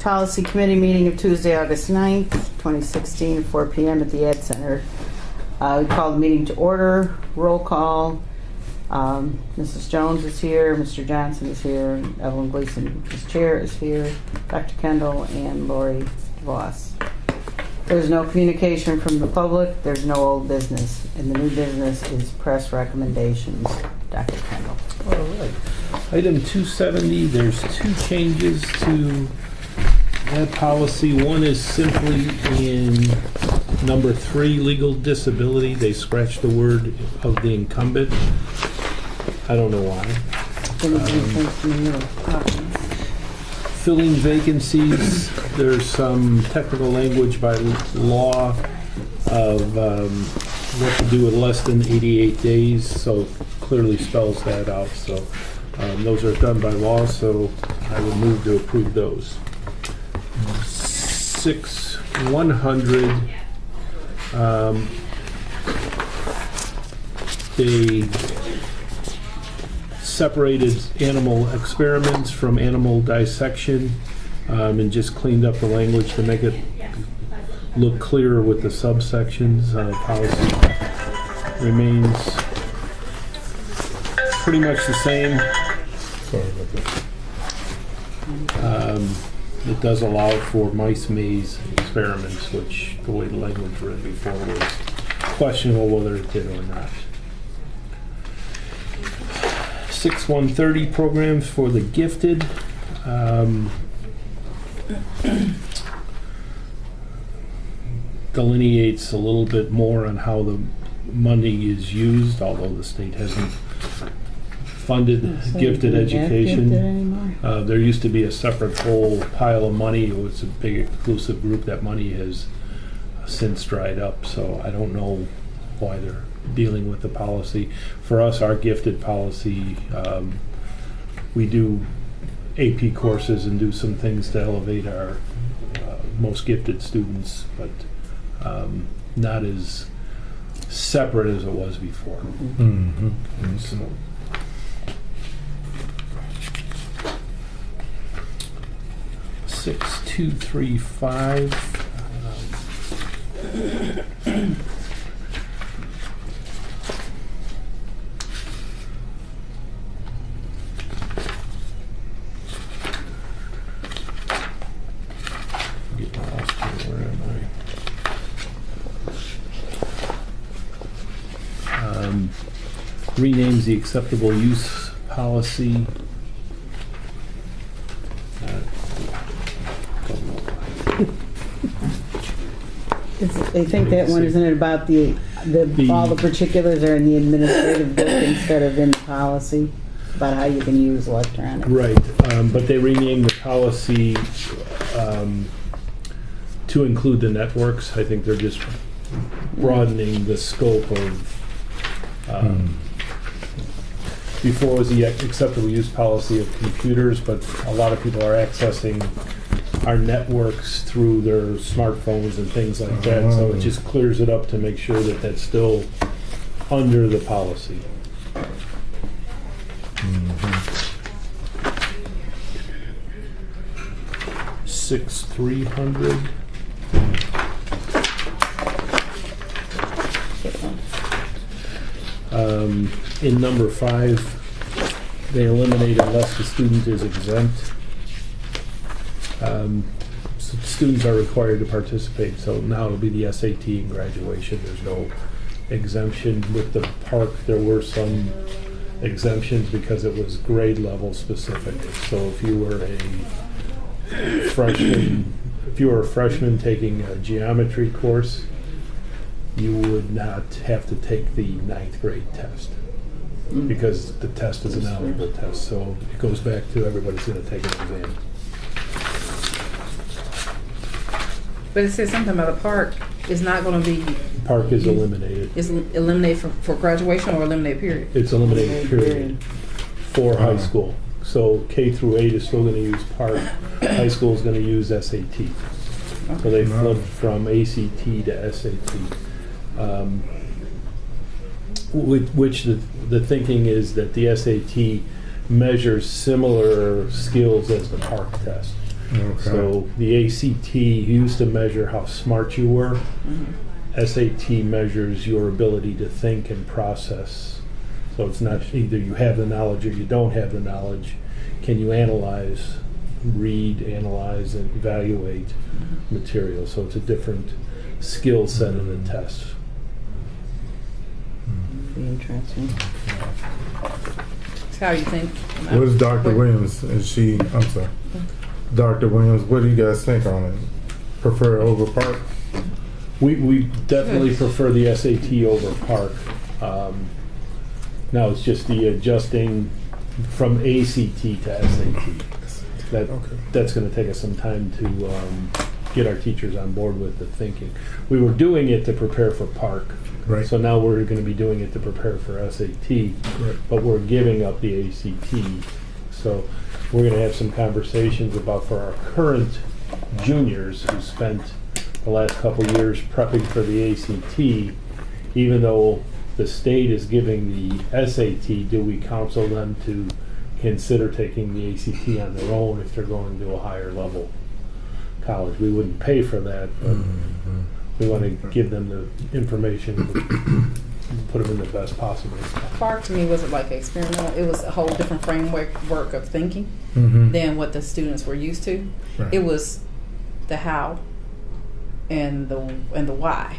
Policy Committee meeting of Tuesday, August 9th, 2016, 4 p.m. at the Ed Center. We call the meeting to order. Roll call. Mrs. Jones is here, Mr. Johnson is here, Evelyn Gleason, his chair, is here, Dr. Kendall, and Lori Voss. There's no communication from the public, there's no old business, and the new business is press recommendations. Dr. Kendall. All right. Item 270, there's two changes to that policy. One is simply in number 3, legal disability. They scratched the word of the incumbent. I don't know why. Filling vacancies, there's some technical language by law of what to do with less than 88 days, so clearly spells that out. So those are done by law, so I would move to approve those. 6100, they separated animal experiments from animal dissection and just cleaned up the language to make it look clearer with the subsections. Policy remains pretty much the same. Sorry about that. It does allow for mice maze experiments, which the way the language read before was questionable whether it did or not. 6130 programs for the gifted. Delineates a little bit more on how the money is used, although the state hasn't funded gifted education. There used to be a separate whole pile of money. It was a big exclusive group. That money has since dried up, so I don't know why they're dealing with the policy. For us, our gifted policy, we do AP courses and do some things to elevate our most gifted students, but not as separate as it was before. Mm-hmm. So, 6235. Get lost here. Where am I? Renames the acceptable use policy. I think that one, isn't it about all the particulars are in the administrative book instead of in the policy, about how you can use electronic. Right, but they renamed the policy to include the networks. I think they're just broadening the scope of before it was the acceptable use policy of computers, but a lot of people are accessing our networks through their smartphones and things like that, so it just clears it up to make sure that that's still under the policy. 6300. In number 5, they eliminate unless the student is exempt. So students are required to participate, so now it'll be the SAT and graduation. There's no exemption. With the park, there were some exemptions because it was grade level specific. So if you were a freshman taking a geometry course, you would not have to take the 9th grade test because the test is an eligible test. So it goes back to everybody's going to take an exam. But it says something about a park is not going to be... Park is eliminated. Is eliminated for graduation or eliminated period? It's eliminated period for high school. So K through 8 is still going to use Park. High school is going to use SAT. So they flipped from ACT to SAT. Which the thinking is that the SAT measures similar skills as the Park test. Okay. So the ACT used to measure how smart you were. SAT measures your ability to think and process. So it's not either you have the knowledge or you don't have the knowledge. Can you analyze, read, analyze, and evaluate material? So it's a different skill set in the test. Be interesting. How you think? What is Dr. Williams? I'm sorry. Dr. Williams, what do you guys think on it? Prefer over Park? We definitely prefer the SAT over Park. Now it's just the adjusting from ACT to SAT. That's going to take us some time to get our teachers on board with the thinking. We were doing it to prepare for Park. Right. So now we're going to be doing it to prepare for SAT, Right. but we're giving up the ACT. So we're going to have some conversations about for our current juniors who spent the last couple years prepping for the ACT, even though the state is giving the SAT, do we counsel them to consider taking the ACT on their own if they're going to a higher level college? We wouldn't pay for that, but we want to give them the information to put them in the best possible. Park to me wasn't like experimental. It was a whole different framework of thinking Mm-hmm. than what the students were used to. Right. It was the how and the why.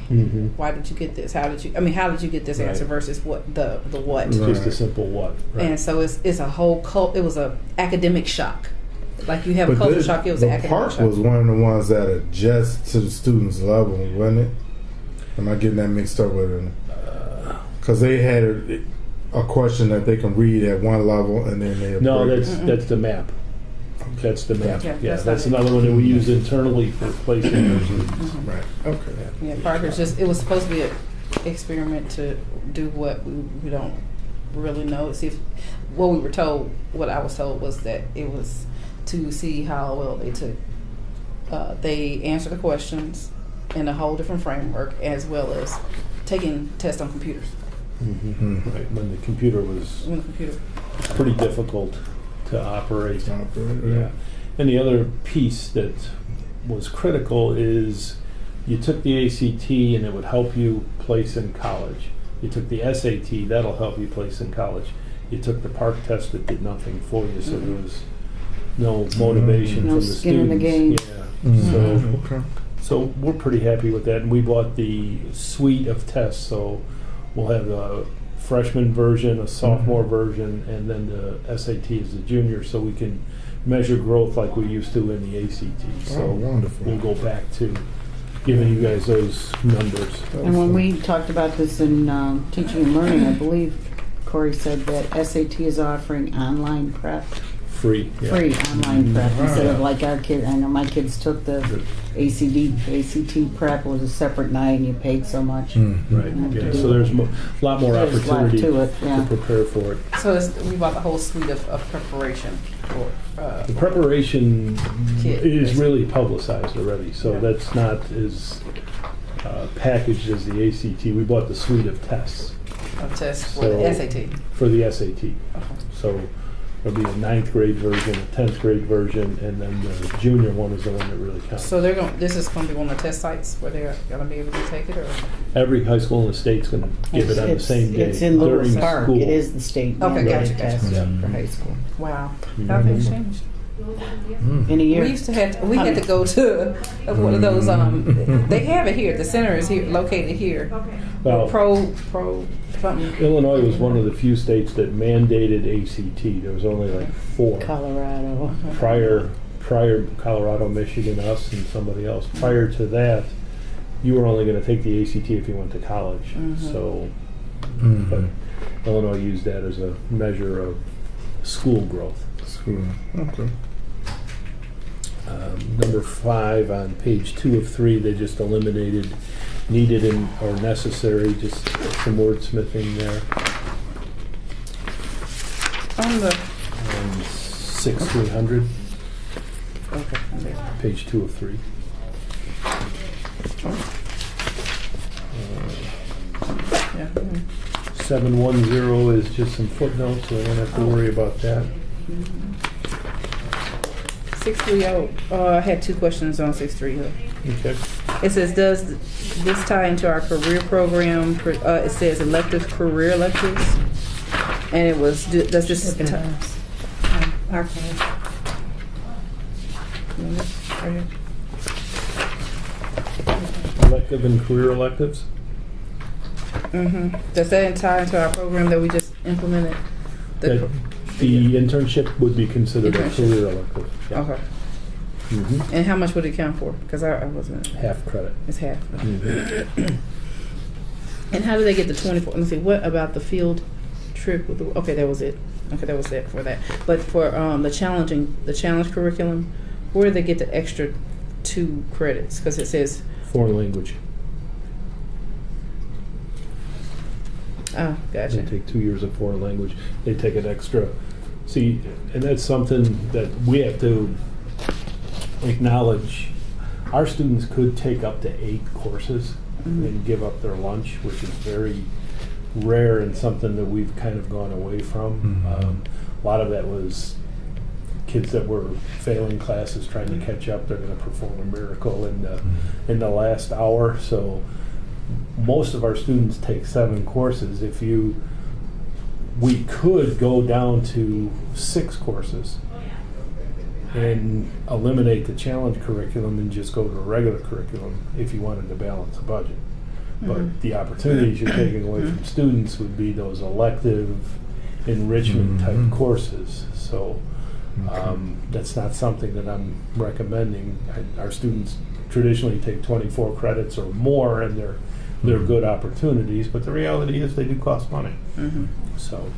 Why did you get this? How did you get this answer Right. versus what the what? It's just a Right. simple what. Right. And so it's a whole it was a academic shock. Like you have a But culture shock, it was an the academic Park shock. was one of the ones that adjust to the students' level, wasn't it? Am I getting that mixed up with it? Because they had a question that they can read at one level and then they No, break it. that's the map. That's the map. Yeah, Yeah, that's that's not- another one that we use internally for placing our students. Right. Okay. Yeah, Parker's it was supposed to be an experiment to do what we don't really know. See if what I was told was that it was to see how well they took, they answered the questions in a whole different framework as well as taking tests on computers. Right, when the computer was On the computer. pretty difficult to operate. Yeah. Yeah. And the other piece that was critical is you took the ACT and it would help you place in college. You took the SAT, that'll help you place in college. You took the Park test, that did nothing for you, so there was no motivation No from the skin in the students. game. Yeah. Mhm. So, Okay. so we're pretty happy with that, and we bought the suite of tests, so we'll have a freshman version, a sophomore version, and then the SAT is the junior, so we can measure growth like we used to in the ACT. So Oh, wonderful. we'll go back to giving you guys those numbers. And when we talked about this in teaching and learning, I believe Corey said that SAT is offering online prep, Free. Yeah. free online prep, instead of Wow. like our kid. I know my kids took the ACT prep, was a separate night, and you paid so much. Right. Yeah. So there's a lot more There's a lot opportunity to it, yeah. to prepare for it. So we bought the whole suite of preparation for. The preparation Kit, is basically. really publicized already, so Yeah. that's not as packaged as the ACT. We bought the suite of tests Of tests for So- the SAT. for the SAT. Okay. So there'll be a 9th grade version, a 10th grade version, and then the junior one is the one that really counts. So this is going to be one of the test sites where they're going to be able to take it, or Every high school in the state's going to give it on the It's- same day It's in Little during Park. school. It is the state Okay, mandated gotcha, test gotcha. for high school. wow, Mhm. how things changed. In a year. We had to go to one of those. They have it here. The center is here, located here. Well, Pro something. Illinois was one of the few states that mandated ACT. There was only like 4. Colorado. Prior Colorado, Michigan, us, and somebody else. Prior to that, you were only going to take the ACT if you went to college. So, but Illinois used that as a measure of school growth. School. Okay. Number 5 on page 2 of 3, they just eliminated needed and or necessary, just some wordsmithing there. On the 6300, page 2 of 3. yeah. 710 is just some footnotes, so I don't have to worry about that. 630, I had two questions on 630. Okay. It says, does this tie into our career program? It says career electives. And it was, does this tie? Our class. Right here. Elective and career electives? Does that tie into our program that we just implemented? The internship would be considered a career elective. Yeah. Okay. Mm-hmm. And how much would it count for? Because I wasn't. Half credit. It's half. Mm-hmm. And how do they get the 24? Let's see. What about the field trip? With the, okay, that was it. Okay, that was it for that. But for the challenge curriculum, where do they get the extra 2 credits? Because it says Foreign language. oh, gotcha. They take 2 years of foreign language. They take an extra. See, and that's something that we have to acknowledge. Our students could take up to 8 courses and give up their lunch, which is very rare and something that we've kind of gone away from. A lot of that was kids that were failing classes trying to catch up. They're going to perform a miracle in the last hour. So most of our students take 7 courses. We could go down to 6 courses and eliminate the challenge curriculum and just go to a regular curriculum if you wanted to balance a budget. But the opportunities you're taking away from students would be those elective enrichment type courses. So that's not something that I'm recommending. Our students traditionally take 24 credits or more, and they're good opportunities, but the reality is they do cost money. So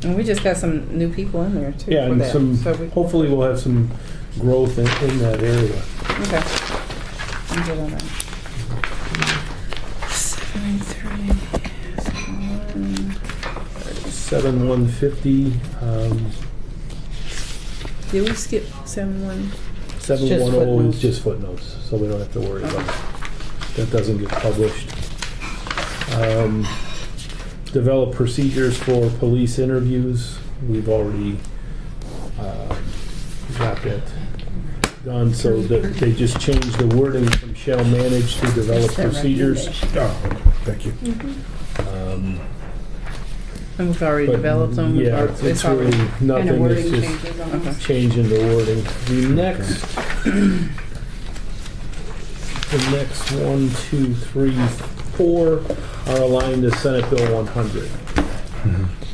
And we just got some new people in there too. yeah, for and that. hopefully we'll have some growth in that area. Okay. I'm good on that. 7150. Did we skip 71? 710 is just footnotes, so we don't have to worry about it. That doesn't get published. Develop procedures for police interviews. We've already got that done, so that they just changed the wording from shall manage to develop procedures. Oh, thank you. And we've already developed them. Yeah, it's really nothing. It's just changing the wording. The next 1, 2, 3, 4 are aligned to Senate Bill 100.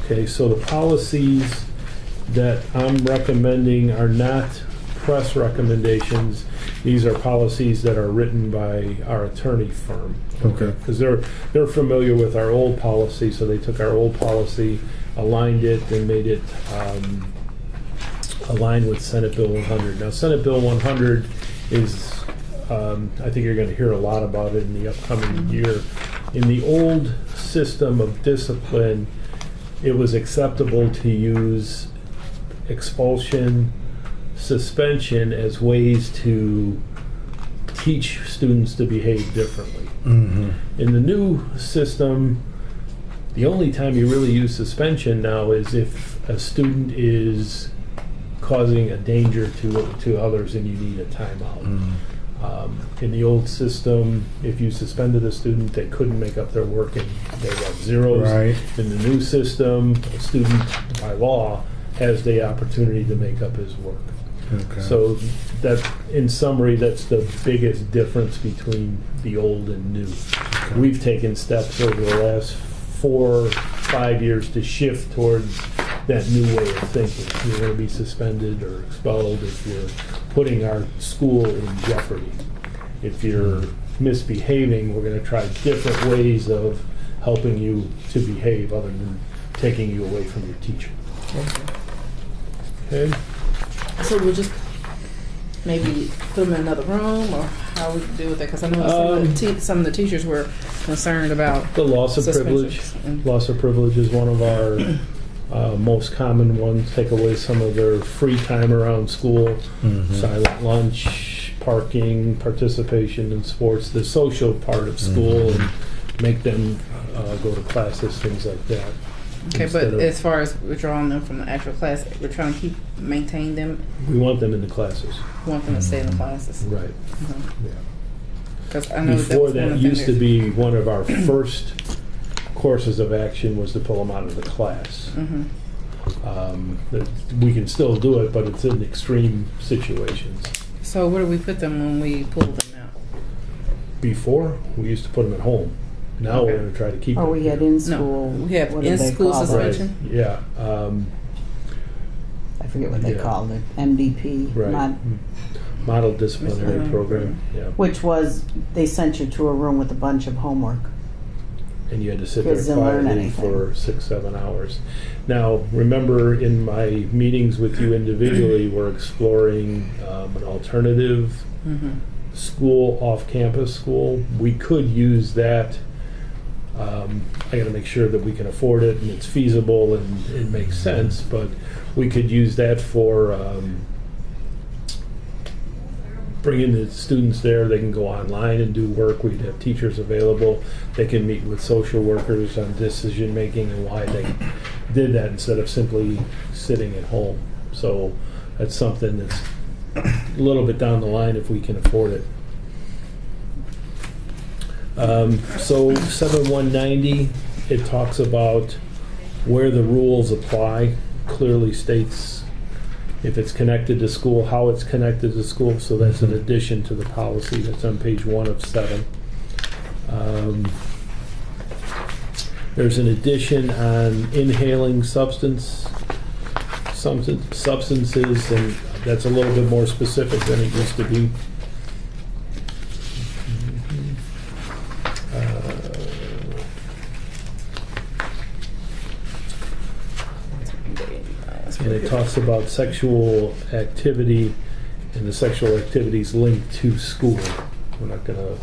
Okay, so the policies that I'm recommending are not press recommendations. These are policies that are written by our attorney firm. Okay. Because they're familiar with our old policy, so they took our old policy, aligned it, and made it align with Senate Bill 100. Now, Senate Bill 100 is, I think you're going to hear a lot about it in the upcoming year. In the old system of discipline, it was acceptable to use expulsion, suspension as ways to teach students to behave differently. In the new system, the only time you really use suspension now is if a student is causing a danger to others and you need a timeout. In the old system, if you suspended a student, they couldn't make up their work and they got zeros. Right. In the new system, a student, by law, has the opportunity to make up his work. Okay. So that, in summary, that's the biggest difference between the old and new. Okay. We've taken steps over the last 4 or 5 years to shift towards that new way of thinking. You're going to be suspended or expelled if you're putting our school in jeopardy. If you're misbehaving, we're going to try different ways of helping you to behave other than taking you away from your teacher. Okay? So we'll just maybe put them in another room, or how we deal with that? Because I know some of the teachers were concerned about The loss of privilege. suspensions. Loss of privilege is one of our most common ones. Take away some of their free time around school, silent lunch, parking, participation in sports, the social part of school, and make them go to classes, things like that. Okay, Instead but of- as far as withdrawing them from the actual class, we're trying to maintain them. We want them in the classes. We want them to stay in the classes. Right. Mm-hmm. Yeah. Because I know Before was one that of the used to things- be one of our first courses of action was to pull them out of the class. Mhm. We can still do it, but it's in extreme situations. So where do we put them when we pull them out? Before, we used to put them at home. Now we're Okay. going to try to keep Or them. we had in school. we have what did they in-school call that? Right, suspension. yeah. I forget what they Yeah. called it. MDP. Right. Model disciplinary Mhm. program, yeah. Which was, they sent you to a room with a bunch of homework. And you had to sit there Kids didn't learn quietly anything. for 6-7 hours. Now, remember in my meetings with you individually, we're exploring an alternative Mm-hmm. school, off-campus school. We could use that. I got to make sure that we can afford it and it's feasible and it makes sense, but we could use that for bringing the students there. They can go online and do work. We'd have teachers available. They can meet with social workers on decision making and why they did that instead of simply sitting at home. So that's something that's a little bit down the line if we can afford it. So 7190, it talks about where the rules apply, clearly states if it's connected to school, how it's connected to school, so that's an addition to the policy. That's on page 1 of 7. There's an addition on inhaling substances, and that's a little bit more specific than it used to be. And it talks about sexual activity and the sexual activities linked to school. We're not going to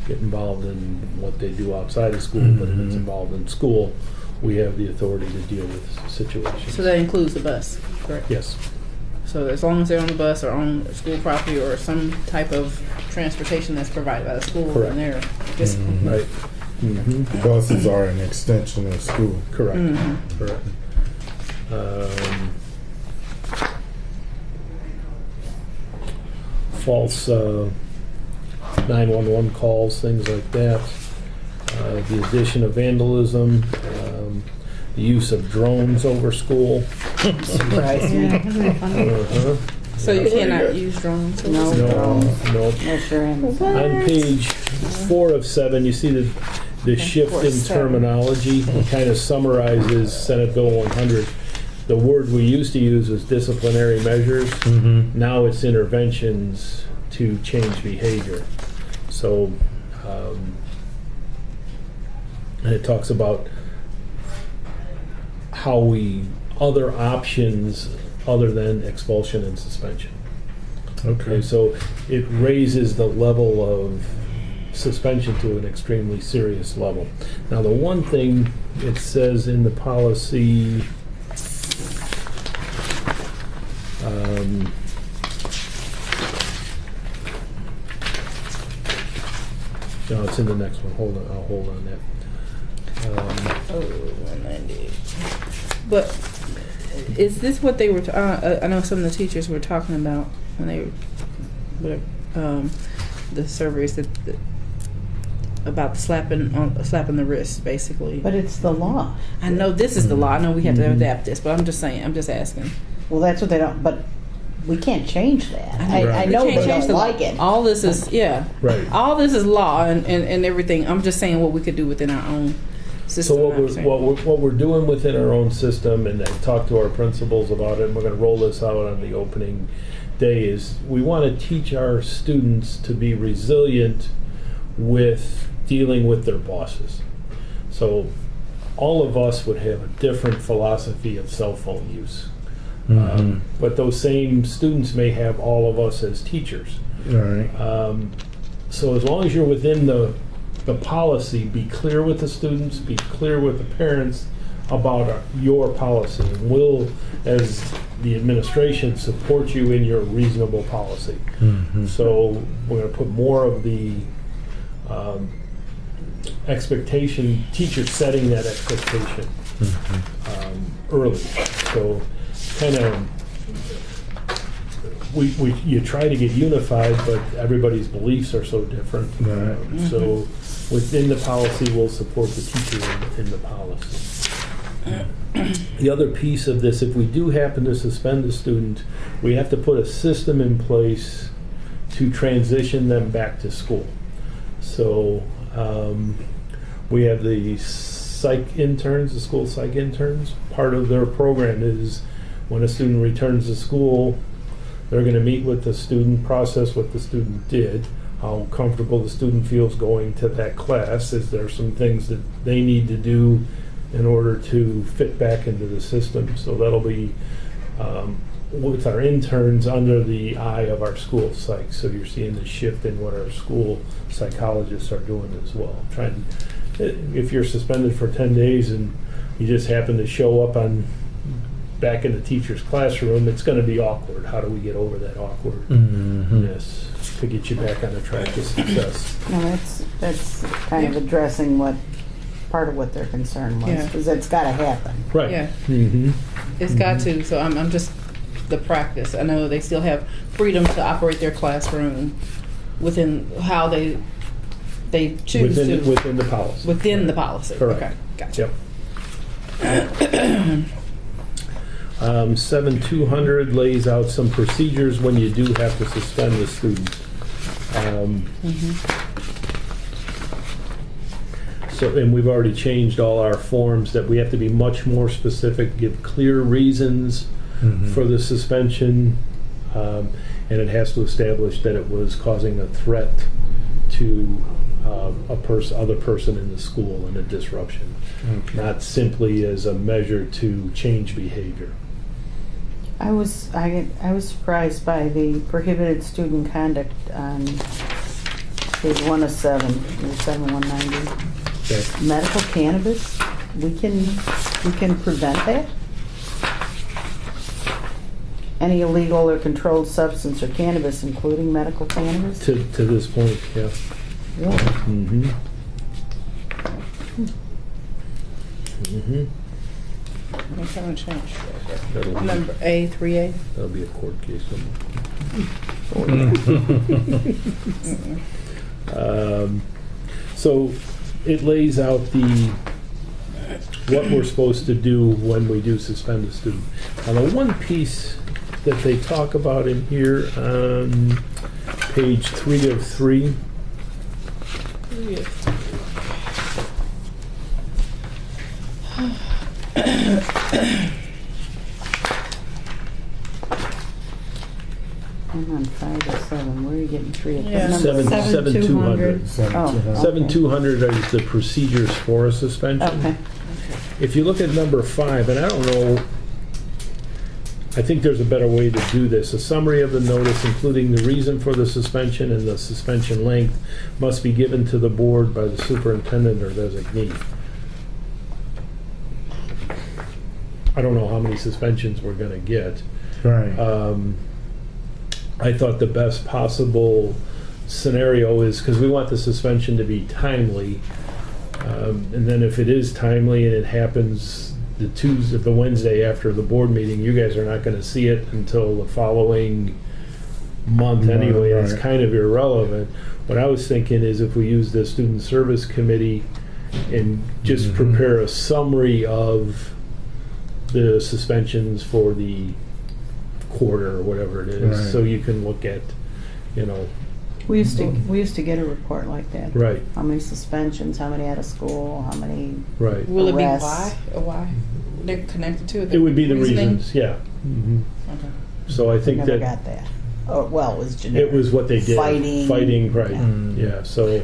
get involved in what they do outside of school, but if it's involved in school, we have the authority to deal with situations. So that includes the bus, correct? Yes. So as long as they're on the bus or on school property or some type of transportation that's provided by the school, Correct. and they're just Right. Buses are an extension of school. Correct. Mhm. Correct. False 911 calls, things like that. The addition of vandalism, the use of drones over school. Surprised me. Uh-huh. so you cannot use drones. No. No, no. No, sure am. On page 4 of 7, you see the shift 4 of in 7. terminology. It kind of summarizes Senate Bill 100. The word we used to use was disciplinary measures. Now it's interventions to change behavior. So, and it talks about how other options other than expulsion and suspension. Okay, so it raises the level of suspension to an extremely serious level. Now, the one thing it says in the policy, no, it's in the next one. Hold on, I'll hold on that. 190. But is this what they were? I know some of the teachers were talking about when they were the surveys that about slapping the wrist, basically. But it's the law. I know this is the law. I know we have to adapt this, but I'm just saying. I'm just asking. Well, that's what they don't, but we can't change that. I We know can't they change don't the law. like it. All this is Right. All this is law and everything. I'm just saying what we could do within our own system. So I'm saying. what we're doing within our own system, and I talked to our principals about it, and we're going to roll this out on the opening day, is we want to teach our students to be resilient with dealing with their bosses. So all of us would have a different philosophy of cell phone use. But those same students may have all of us as teachers. All right. So as long as you're within the policy, be clear with the students, be clear with the parents about your policy. And we'll, as the administration, support you in your reasonable policy. So we're going to put more of the expectation, teachers setting that expectation. early. So kind of, you try to get unified, but everybody's beliefs are so different. Right. So within the policy, we'll support the teacher in the policy. The other piece of this, if we do happen to suspend a student, we have to put a system in place to transition them back to school. So we have the psych interns, the school psych interns. Part of their program is when a student returns to school, they're going to meet with the student, process what the student did, how comfortable the student feels going to that class. Is there some things that they need to do in order to fit back into the system? So that'll be with our interns under the eye of our school psych. So you're seeing the shift in what our school psychologists are doing as well. If you're suspended for 10 days and you just happen to show up back in the teacher's classroom, it's going to be awkward. How do we get over that awkwardness to get you back on the track to success? No, that's kind of addressing part of what their concern was, because it's got to happen. Right. Yeah. Mm-hmm. It's got to. So I'm just the practice. I know they still have freedom to operate their classroom within how they choose within the policy. Within the policy. Correct. Okay. Gotcha. Yep. 7200 lays out some procedures when you do have to suspend a student. So, and we've already changed all our forms that we have to be much more specific, give clear reasons for the suspension, and it has to establish that it was causing a threat to other person in the school and a disruption, not simply as a measure to change behavior. I was surprised by the prohibited student conduct on page 1 of 7, 7190. Okay. Medical cannabis, we can prevent that. Any illegal or controlled substance or cannabis, including medical cannabis. To this point, yeah. Really? Mm-hmm. What kind of change? That'll be, Number A3A. that'll be a court case. So it lays out what we're supposed to do when we do suspend a student. Now, the one piece that they talk about in here on page 3 of 3. I'm on 5 or 7. Where are you getting 3 of Yeah. the number? 7200. 7200 is the procedures for a suspension. Okay. If you look at number 5, and I don't know, I think there's a better way to do this. A summary of the notice, including the reason for the suspension and the suspension length, must be given to the board by the superintendent or designee. I don't know how many suspensions we're going to get. Right. I thought the best possible scenario is, because we want the suspension to be timely, and then if it is timely and it happens the Wednesday after the board meeting, you guys are not going to see it until the following month anyway. Right. It's kind of irrelevant. What I was thinking is if we use the student service committee and just prepare a summary of the suspensions for the quarter or whatever it is, Right. so you can look at, We used to get a report like that. right, How many suspensions? How many out of school? How many? right. Will it be Arrests. why they're connected to it? It would be the reasoning? reasons, yeah. Okay. So I think Never that got that. Oh, well, it was generic. it was what they did. Fighting. Right. Yeah. So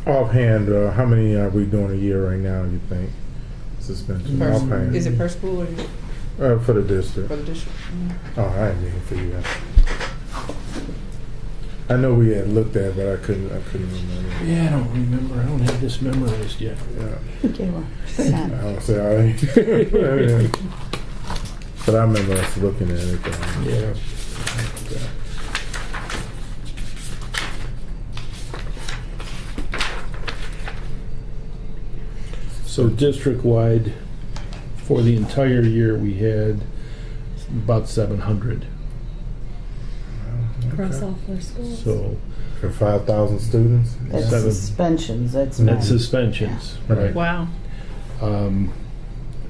Offhand, how many are we doing a year right now, you think? Suspension. Per- Offhand. Is it per school or For the district. for the district? Oh, I didn't even figure that. I know we had looked at, but I couldn't remember. yeah, I don't remember. I don't have this memorized yet. Yeah. Okay, well, I don't say I. But I remember us looking at it. Yeah. So district-wide, For the entire year, we had about 700. Across all four schools. So For 5,000 students? That's Seven. suspensions. That's that's not- suspensions, Yeah. right? Wow.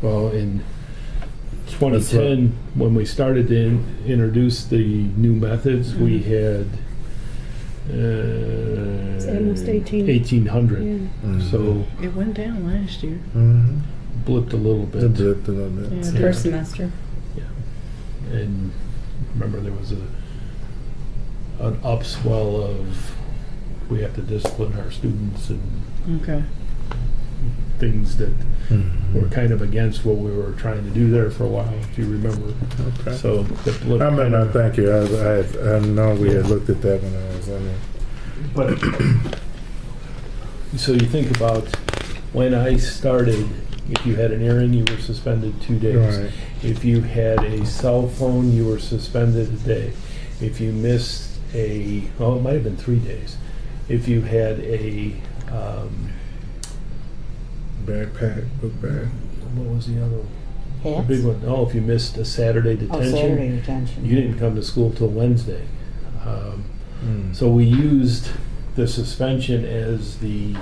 Well, in 2010, when we started to introduce the new methods, we had It's almost 18. 1,800. Yeah. Mhm. So It went down last year. Mhm. blipped a little It bit. dipped a little bit. Yeah. Per semester. And remember, there was an upswell of we have to discipline our students and Okay. things that Mhm. were kind of against what we were trying to do there for a while, if you remember. Okay. So the blip I kind remember, of- thank you. I know we had looked at that when I was in there. But so you think about when I started, if you had an earring, you were suspended 2 days. Right. If you had a cell phone, you were suspended a day. If you missed it might have been 3 days. If you had a, Backpack, book bag. what was the other one? The Hats? big one. Oh, if you missed a Saturday Oh, detention, Saturday detention. you didn't come to school till Wednesday. Mm. So we used the suspension as the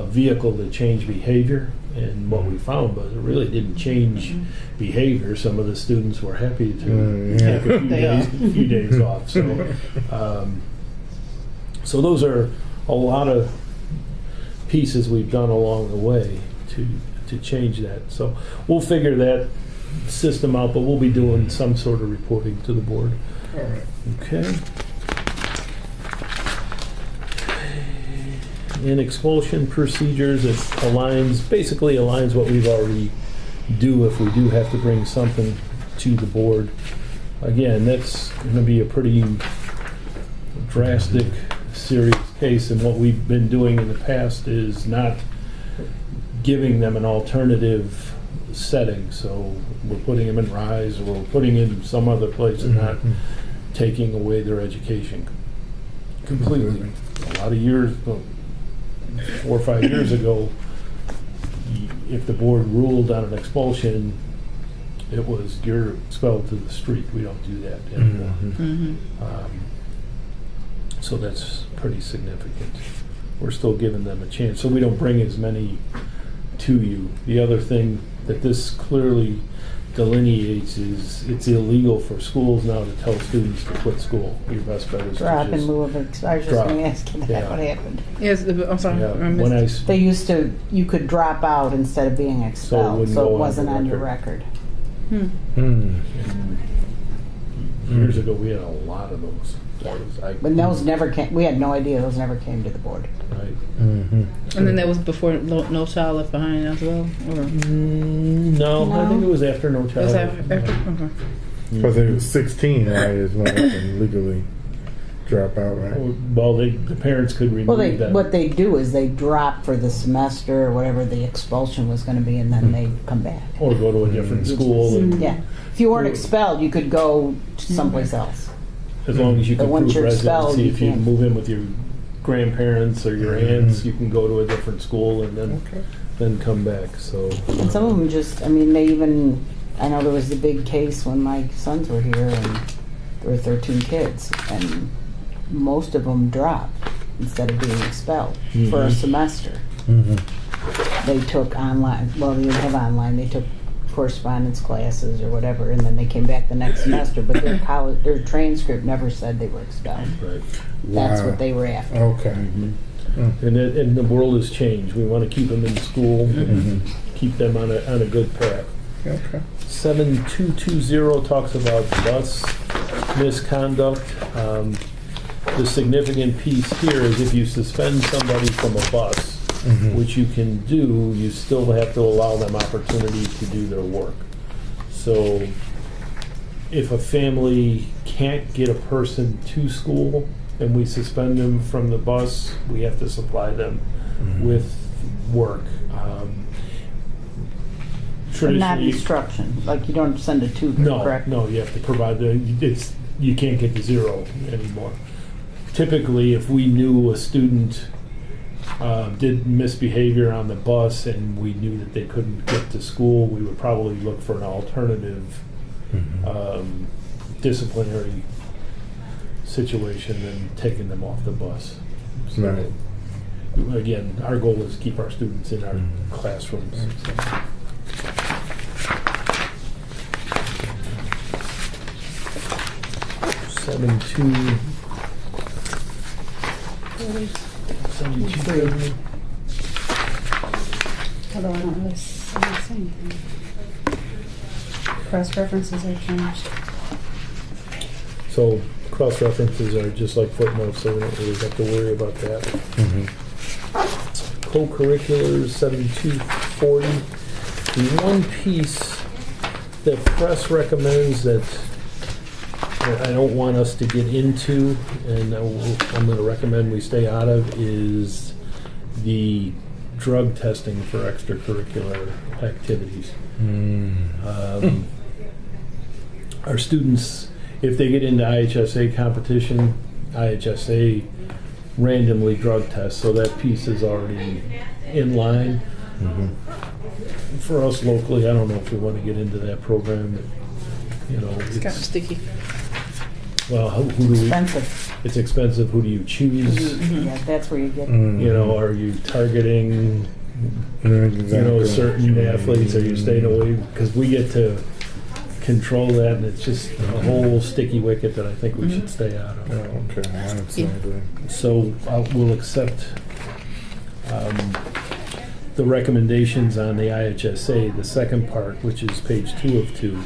vehicle to change behavior, and what we found was it really didn't change behavior. Some of the students were happy to Mm, take a few They days, are. few days off. So those are a lot of pieces we've done along the way to change that. So we'll figure that system out, but we'll be doing some sort of reporting to the board. All right. Okay. In expulsion procedures, it basically aligns what we've already do if we do have to bring something to the board. Again, that's going to be a pretty drastic, serious case, and what we've been doing in the past is not giving them an alternative setting. So we're putting them in RISE, or we're putting in some other place and not taking away their education completely. A lot of years, 4 or 5 years ago, if the board ruled on an expulsion, it was you're expelled to the street. We don't do that anymore. Mhm. So that's pretty significant. We're still giving them a chance, so we don't bring as many to you. The other thing that this clearly delineates is it's illegal for schools now to tell students to quit school. Your best bet is Drop to in just lieu of I was just drop. going to ask you that. Yeah. What happened? Yes, I'm sorry. Yeah, I missed when it. I They used to, you could drop out instead of being expelled, wouldn't so go it on wasn't the on your record. record. Mm. years ago we had a lot of those. Yeah. That was, But those never came, we had no idea those never came to the board. right. Mhm. And then that was before No Child Left Behind as well? Or No, I No. think it was after No it Child. was after? Okay. Because they was 16, right? Is when they can legally drop out, right? Well, the parents could remove Well, them. what they do is they drop for the semester or whatever the expulsion was going to be, and then they come back. Or go to a different school, and Yeah. If you weren't expelled, you could go to someplace else. as long as you But can once prove you're expelled, residency, you if you can't. move in with your grandparents or your aunts, you can go to a different school and then come back. So And some of them just, I mean, they even, I know there was the big case when my sons were here, and there were 13 kids, and most of them dropped instead of being expelled for a semester. Mhm. They took online, well, they didn't have online, they took correspondence classes or whatever, and then they came back the next semester, but their transcript never said they were expelled. right. That's Wow. what they were after. Okay. And the world has changed. We want to keep them in school and keep them on a good path. Okay. 7220 talks about bus misconduct. The significant piece here is if you suspend somebody from a bus, which you can do, you still have to allow them opportunity to do their work. So if a family can't get a person to school and we suspend them from the bus, we have to supply them with work. But not Traditionally, instruction, like you don't send a tutor, no, correct? no, you have to provide you can't get to zero anymore. Typically, if we knew a student did misbehavior on the bus and we knew that they couldn't get to school, we would probably look for an alternative disciplinary situation than taking them off the bus. So, Right. again, our goal is to keep our students in our classrooms. Seven two. 72. Although I don't really see the same thing. Cross references are changed. So cross references are just like footnotes, so we don't really have to worry about that. Co-curriculars 7240. The one piece that press recommends that I don't want us to get into, and I'm going to recommend we stay out of, is the drug testing for extracurricular activities. Our students, if they get into IHSA competition, IHSA randomly drug tests, so that piece is already in line. For us locally, I don't know if we want to get into that program. You know, It's kind of sticky. well, who do we? Expensive. It's expensive. Who do you choose? Yeah, that's where you get. You know, are you targeting, certain athletes? Are you staying away? Because we get to control that, and it's just a whole sticky wicket that I think we should stay out of. Oh, okay. I understand. So we'll accept the recommendations on the IHSA, the second part, which is page 2 of 2.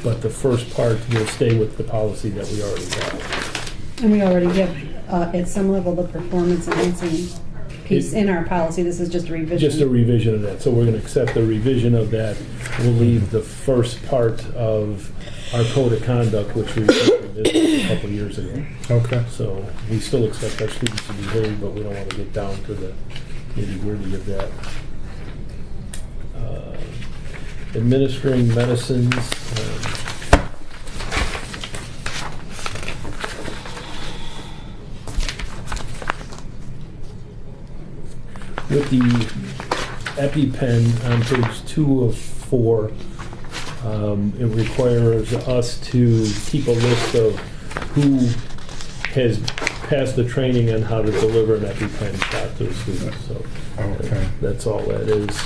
But the first part will stay with the policy that we already have. And we already have, at some level, the performance enhancing piece in our policy. This is just a revision. Just a revision of that. So we're going to accept the revision of that. We'll leave the first part of our code of conduct, which we did a couple years ago. Okay. So we still expect our students to behave, but we don't want to get down to the nitty-gritty of that. Administering medicines. With the EpiPen on page 2 of 4, it requires us to keep a list of who has passed the training on how to deliver an EpiPen shot to the students. So Okay. that's all that is.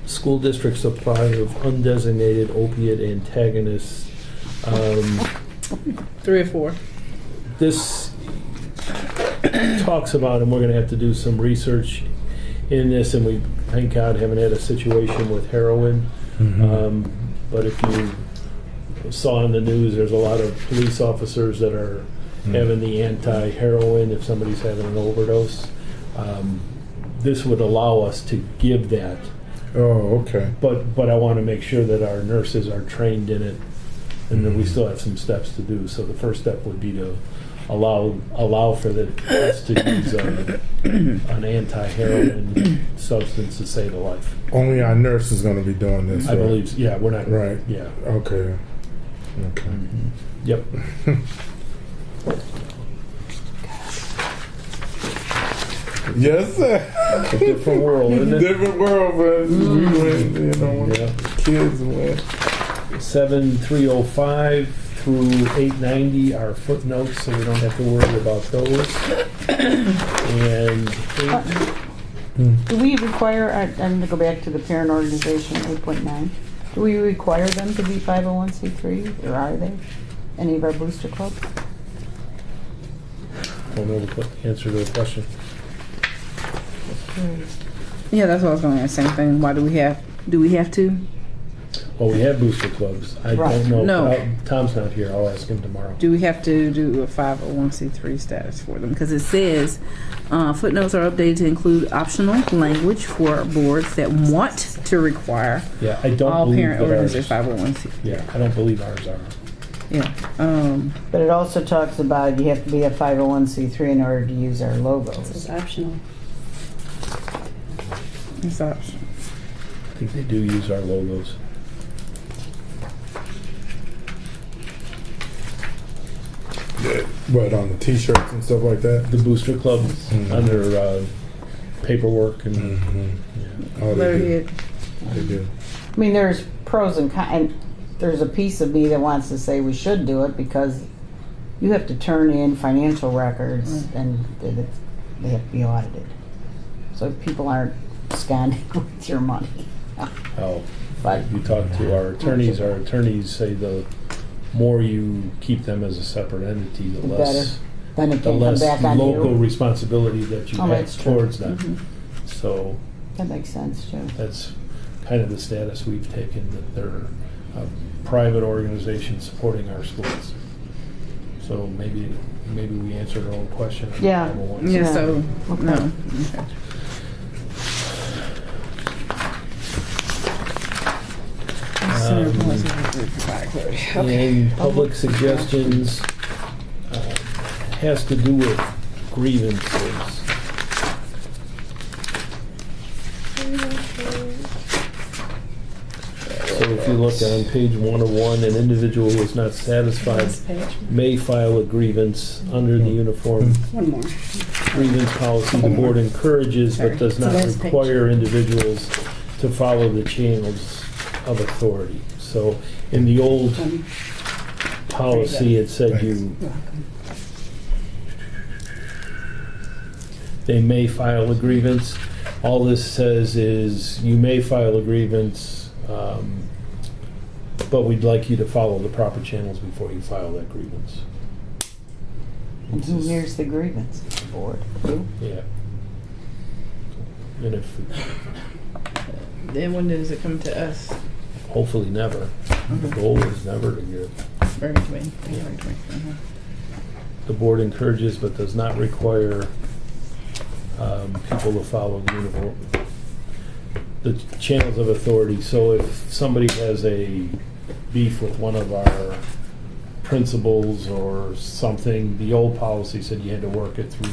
School district supply of undesignated opiate antagonists. 3 or 4. This talks about, and we're going to have to do some research in this, and we, thank God, haven't had a situation with heroin. But if you saw in the news, there's a lot of police officers that are having the anti-heroin if somebody's having an overdose. This would allow us to give that. Oh, okay. But I want to make sure that our nurses are trained in it, and that we still have some steps to do. So the first step would be to allow for us to use an anti-heroin substance to save a life. Only our nurse is going to be doing this. I right? believe, yeah, we're not, Right. yeah. Okay. Okay. Yep. Yes, sir. A different world, isn't it? Different world, but we went, when Yeah. kids went. 7305 through 890 are footnotes, so we don't have to worry about those. And Do we require, I'm going to go back to the parent organization, 8.9. Do we require them to be 501c3, or are they? Any of our booster clubs? I don't know the answer to the question. Yeah, that's what I was going to ask. Same thing. Why do we have to? Well, we have booster clubs. I Right. don't know. No. Tom's not here. I'll ask him tomorrow. Do we have to do a 501c3 status for them? Because it says footnotes are updated to include optional language for boards that want to require Yeah, I don't all believe parent that organizations ours. 501c. Yeah, I don't believe ours are. Yeah. But it also talks about you have to be a 501c3 in order to use our It's logos. optional. It's optional. I think they do use our logos. Yeah. What, on the T-shirts and stuff like that? The booster club Mhm. under paperwork and Mm-hmm. Oh, they do. Letterhead. They do. I mean, there's pros and cons, and there's a piece of me that wants to say we should do it because you have to turn in financial records and they have to be audited. So people aren't scanning with your money. oh, But you talk to our attorneys say the more you keep them as a separate entity, the the less better. Then it the can come less back on local you. responsibility that you Oh, have that's true. towards them. Mhm. So That makes sense too. that's kind of the status we've taken, that they're a private organization supporting our schools. So maybe we answered our own question. on Yeah. 501. Yeah, Yeah. so, Okay. no. Okay. And public suggestions has to do with grievances. So if you look on page 101, an individual who is not satisfied Last page. may file a grievance under the uniform One more. grievance policy. The board encourages but does Sorry. not It's the last page. require individuals to follow the channels of authority. So in the old policy, it said You're welcome. they may file a grievance. All this says is you may file a grievance, but we'd like you to follow the proper channels before you file that grievance. And who hears the grievance? The board. You? Yeah. And if, Then when does it come to us? hopefully never. The goal is never to get. Bring it to me. Bring it to me. The board encourages but does not require people to follow the channels of authority. So if somebody has a beef with one of our principals or something, the old policy said you had to work it through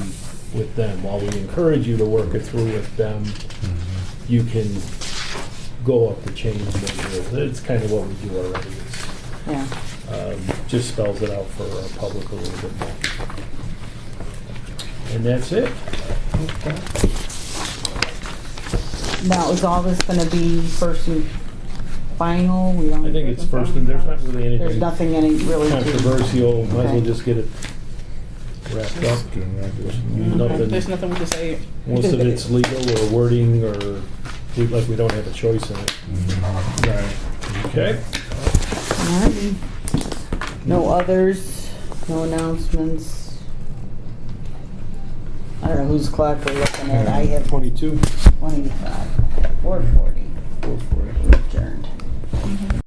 with them. While we encourage you to work it through with them, you can go up the chain. It's kind of what we do already. Yeah. Just spells it out for our public a little bit more. And that's it. Now, is all this going to be first and final? We don't. I think it's first, and there's not really There's anything nothing any really controversial. Might as well Okay. just get it wrapped up. Nothing. There's nothing we can say. Most of it's legal or wording, or we don't have a choice in it. Right. Okay. Alrighty. No others, no announcements. I don't know whose clock we're looking at. I have 22. 25, 4:40. 440. Adjourned.